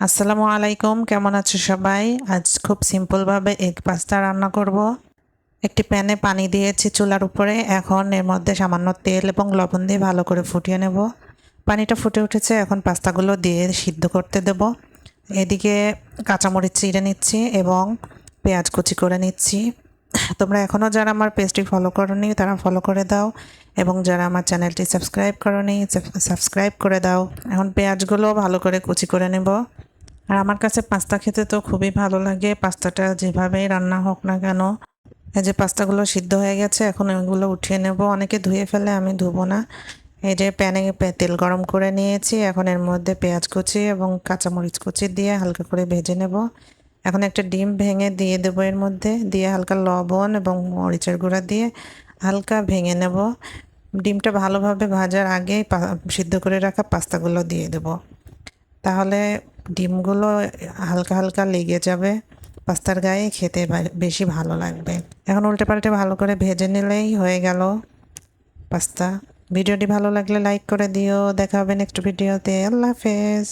আসসালামু আলাইকুম, কেমন আছো সবাই? আজ খুব সিম্পলভাবে এগ পাস্তা রান্না করব। একটি প্যানে পানি দিয়েছি চুলার উপরে। এখন এর মধ্যে সামান্য তেল এবং লবণ দিয়ে ভালো করে ফুটিয়ে নেব। পানিটা ফুটে উঠেছে, এখন পাস্তাগুলো দিয়ে সিদ্ধ করতে দেব। এদিকে কাঁচামরিচ চিড়ে নিচ্ছি এবং পেঁয়াজ কুচি করে নিচ্ছি। তোমরা এখনও যারা আমার পেজটি ফলো করোনি তারা ফলো করে দাও, এবং যারা আমার চ্যানেলটি সাবস্ক্রাইব করোনি সাবস্ক্রাইব করে দাও। এখন পেঁয়াজগুলো ভালো করে কুচি করে নেব। আর আমার কাছে পাস্তা খেতে তো খুবই ভালো লাগে, পাস্তাটা যেভাবেই রান্না হোক না কেন। এই যে পাস্তাগুলো সিদ্ধ হয়ে গেছে, এখন ওইগুলো উঠিয়ে নেব। অনেকে ধুয়ে ফেলে, আমি ধুবো না। এই যে প্যানে তেল গরম করে নিয়েছি, এখন এর মধ্যে পেঁয়াজ কুচি এবং কাঁচামরিচ কুচি দিয়ে হালকা করে ভেজে নেব। এখন একটা ডিম ভেঙে দিয়ে দেবো এর মধ্যে, দিয়ে হালকা লবণ এবং মরিচের গুঁড়া দিয়ে হালকা ভেঙে নেব। ডিমটা ভালোভাবে ভাজার আগেই সিদ্ধ করে রাখা পাস্তাগুলো দিয়ে দেবো। তাহলে ডিমগুলো হালকা হালকা লেগে যাবে পাস্তার গায়ে, খেতে বেশি ভালো লাগবে। এখন উল্টে পাল্টে ভালো করে ভেজে নিলেই হয়ে গেল পাস্তা। ভিডিওটি ভালো লাগলে লাইক করে দিও। দেখা হবে নেক্সট ভিডিওতে। আল্লাহ হাফেজ।